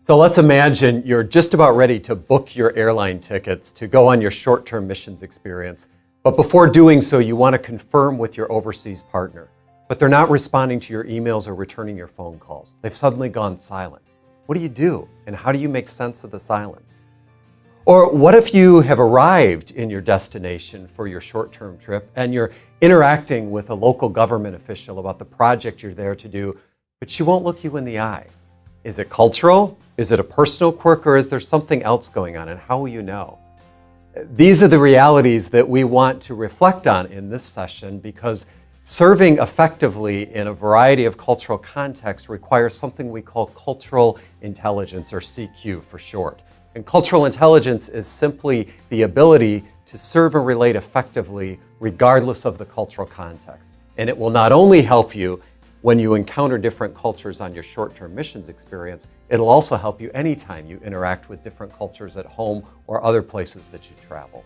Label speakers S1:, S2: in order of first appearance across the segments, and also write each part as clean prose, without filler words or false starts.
S1: So let's imagine you're just about ready to book your airline tickets to go on your short-term missions experience. But before doing so, you want to confirm with your overseas partner. But they're not responding to your emails or returning your phone calls. They've suddenly gone silent. What do? And how do you make sense of the silence? Or what if you have arrived in your destination for your short-term trip and you're interacting with a local government official about the project you're there to do, but she won't look you in the eye? Is it cultural? Is it a personal quirk, or is there something else going on, and how will you know? These are the realities that we want to reflect on in this session, because serving effectively in a variety of cultural contexts requires something we call cultural intelligence, or CQ for short. And cultural intelligence is simply the ability to serve and relate effectively regardless of the cultural context. And it will not only help you when you encounter different cultures on your short-term missions experience, it'll also help you anytime you interact with different cultures at home or other places that you travel.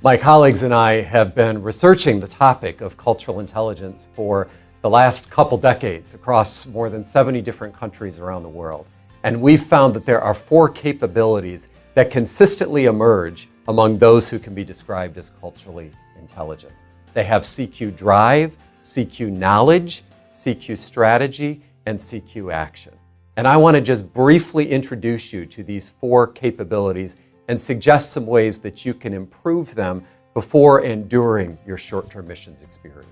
S1: My colleagues and I have been researching the topic of cultural intelligence for the last couple decades across more than 70 different countries around the world. And we've found that there are 4 capabilities that consistently emerge among those who can be described as culturally intelligent. They have CQ drive, CQ knowledge, CQ strategy, and CQ action. And I want to just briefly introduce you to these 4 capabilities and suggest some ways that you can improve them before and during your short-term missions experience.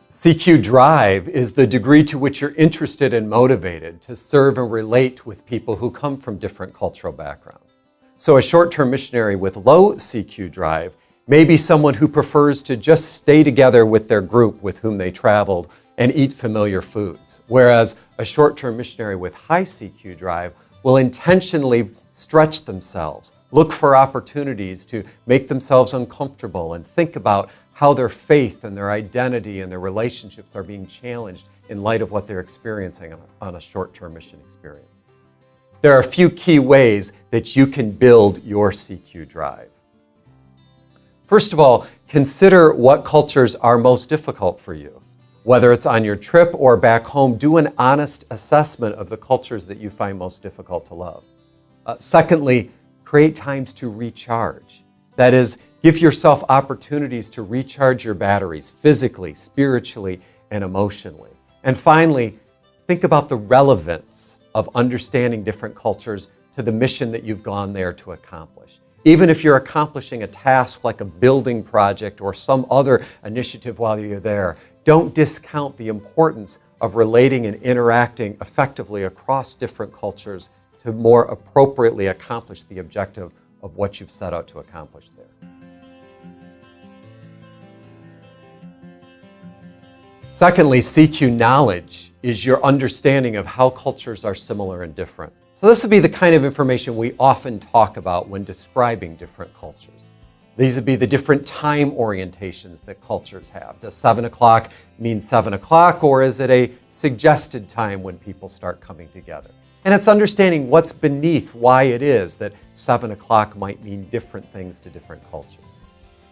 S1: CQ drive is the degree to which you're interested and motivated to serve and relate with people who come from different cultural backgrounds. So a short-term missionary with low CQ drive may be someone who prefers to just stay together with their group with whom they traveled and eat familiar foods, whereas a short-term missionary with high CQ drive will intentionally stretch themselves, look for opportunities to make themselves uncomfortable, and think about how their faith and their identity and their relationships are being challenged in light of what they're experiencing on a short-term mission experience. There are a few key ways that you can build your CQ drive. First of all, consider what cultures are most difficult for you. Whether it's on your trip or back home, do an honest assessment of the cultures that you find most difficult to love. Secondly, create times to recharge. That is, give yourself opportunities to recharge your batteries physically, spiritually, and emotionally. And finally, think about the relevance of understanding different cultures to the mission that you've gone there to accomplish. Even if you're accomplishing a task like a building project or some other initiative while you're there, don't discount the importance of relating and interacting effectively across different cultures to more appropriately accomplish the objective of what you've set out to accomplish there. Secondly, CQ knowledge is your understanding of how cultures are similar and different. So this would be the kind of information we often talk about when describing different cultures. These would be the different time orientations that cultures have. Does 7 o'clock mean 7 o'clock, or is it a suggested time when people start coming together? And it's understanding what's beneath why it is that 7 o'clock might mean different things to different cultures.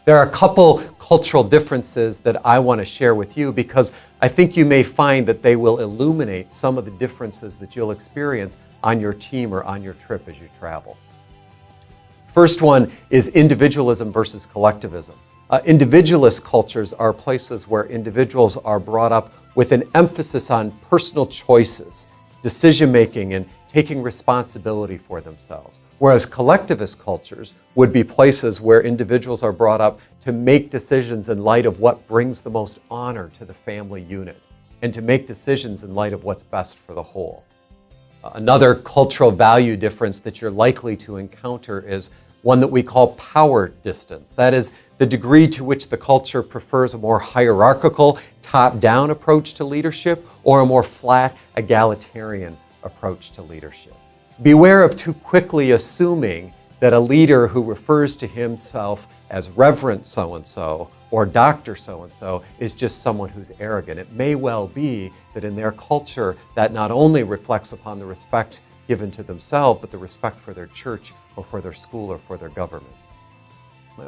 S1: There are a couple cultural differences that I want to share with you because I think you may find that they will illuminate some of the differences that you'll experience on your team or on your trip as you travel. First one is individualism versus collectivism. Individualist cultures are places where individuals are brought up with an emphasis on personal choices, decision-making, and taking responsibility for themselves. Whereas collectivist cultures would be places where individuals are brought up to make decisions in light of what brings the most honor to the family unit, and to make decisions in light of what's best for the whole. Another cultural value difference that you're likely to encounter is one that we call power distance. That is the degree to which the culture prefers a more hierarchical, top-down approach to leadership or a more flat, egalitarian approach to leadership. Beware of too quickly assuming that a leader who refers to himself as Reverend so-and-so or Dr. so-and-so is just someone who's arrogant. It may well be that in their culture that not only reflects upon the respect given to themselves, but the respect for their church or for their school or for their government.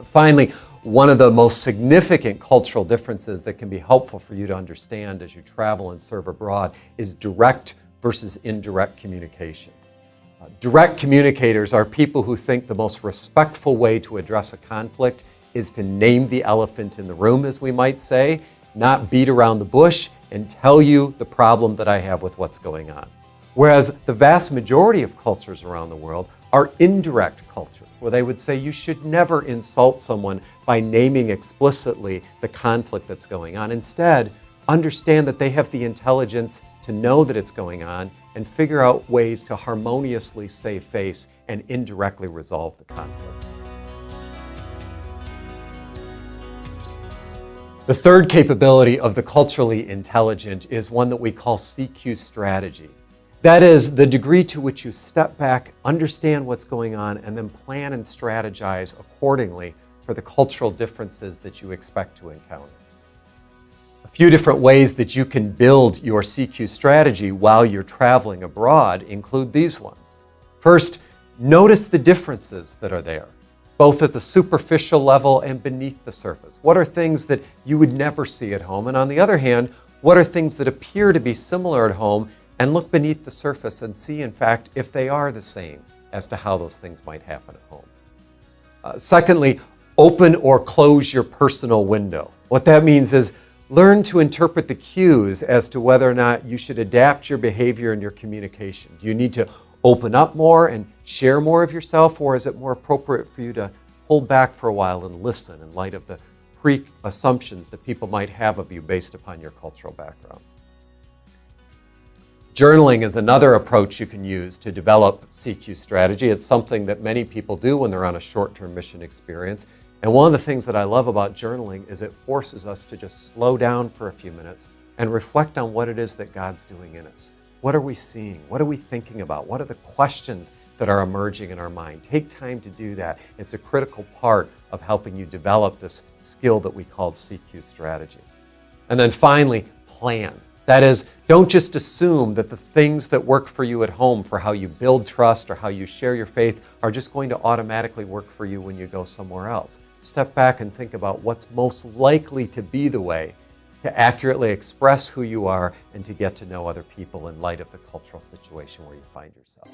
S1: Finally, one of the most significant cultural differences that can be helpful for you to understand as you travel and serve abroad is direct versus indirect communication. Direct communicators are people who think the most respectful way to address a conflict is to name the elephant in the room, as we might say, not beat around the bush and tell you the problem that I have with what's going on. Whereas the vast majority of cultures around the world are indirect cultures, where they would say you should never insult someone by naming explicitly the conflict that's going on. Instead, understand that they have the intelligence to know that it's going on and figure out ways to harmoniously save face and indirectly resolve the conflict. The third capability of the culturally intelligent is one that we call CQ strategy. That is the degree to which you step back, understand what's going on, and then plan and strategize accordingly for the cultural differences that you expect to encounter. A few different ways that you can build your CQ strategy while you're traveling abroad include these ones. First, notice the differences that are there, both at the superficial level and beneath the surface. What are things that you would never see at home? And on the other hand, what are things that appear to be similar at home? And look beneath the surface and see, in fact, if they are the same as to how those things might happen at home. Secondly, open or close your personal window. What that means is learn to interpret the cues as to whether or not you should adapt your behavior and your communication. Do you need to open up more and share more of yourself, or is it more appropriate for you to hold back for a while and listen in light of the pre-assumptions that people might have of you based upon your cultural background? Journaling is another approach you can use to develop CQ strategy. It's something that many people do when they're on a short-term mission experience. And one of the things that I love about journaling is it forces us to just slow down for a few minutes and reflect on what it is that God's doing in us. What are we seeing? What are we thinking about? What are the questions that are emerging in our mind? Take time to do that. It's a critical part of helping you develop this skill that we call CQ strategy. And then finally, plan. That is, don't just assume that the things that work for you at home for how you build trust or how you share your faith are just going to automatically work for you when you go somewhere else. Step back and think about what's most likely to be the way to accurately express who you are and to get to know other people in light of the cultural situation where you find yourself.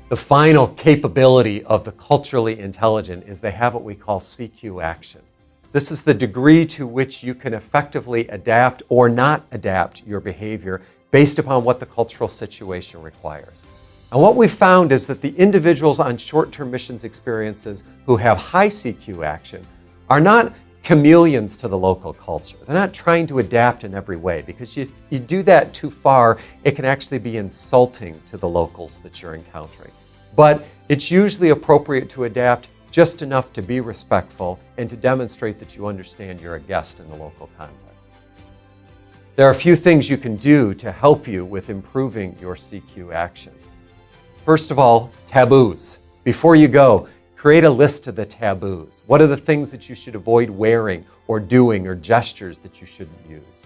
S1: The final capability of the culturally intelligent is they have what we call CQ action. This is the degree to which you can effectively adapt or not adapt your behavior based upon what the cultural situation requires. And what we've found is that the individuals on short-term missions experiences who have high CQ action are not chameleons to the local culture. They're not trying to adapt in every way, because if you do that too far, it can actually be insulting to the locals that you're encountering. But it's usually appropriate to adapt just enough to be respectful and to demonstrate that you understand you're a guest in the local context. There are a few things you can do to help you with improving your CQ action. First of all, taboos. Before you go, create a list of the taboos. What are the things that you should avoid wearing or doing, or gestures that you shouldn't use?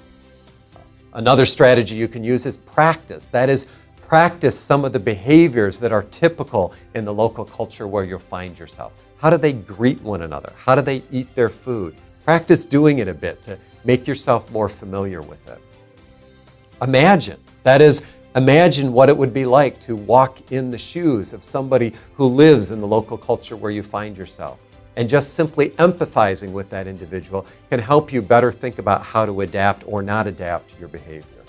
S1: Another strategy you can use is practice. That is, practice some of the behaviors that are typical in the local culture where you'll find yourself. How do they greet one another? How do they eat their food? Practice doing it a bit to make yourself more familiar with it. Imagine, that is, imagine what it would be like to walk in the shoes of somebody who lives in the local culture where you find yourself. And just simply empathizing with that individual can help you better think about how to adapt or not adapt your behavior.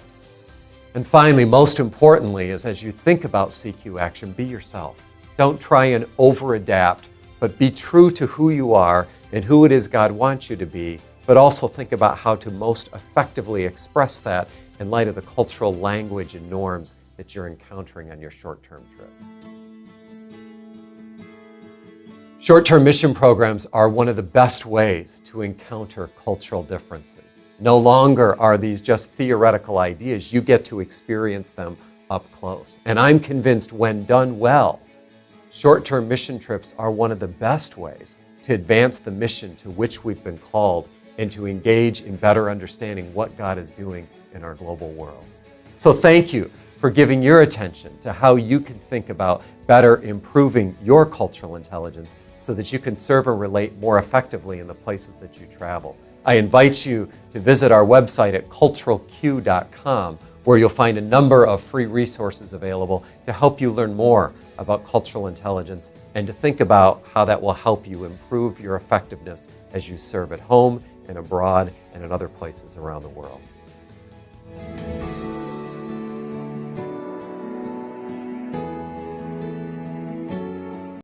S1: And finally, most importantly, is as you think about CQ action, be yourself. Don't try and over-adapt, but be true to who you are and who it is God wants you to be, but also think about how to most effectively express that in light of the cultural language and norms that you're encountering on your short-term trip. Short-term mission programs are one of the best ways to encounter cultural differences. No longer are these just theoretical ideas. You get to experience them up close. And I'm convinced when done well, short-term mission trips are one of the best ways to advance the mission to which we've been called and to engage in better understanding what God is doing in our global world. So thank you for giving your attention to how you can think about better improving your cultural intelligence so that you can serve and relate more effectively in the places that you travel. I invite you to visit our website at culturalq.com, where you'll find a number of free resources available to help you learn more about cultural intelligence and to think about how that will help you improve your effectiveness as you serve at home and abroad and in other places around the world.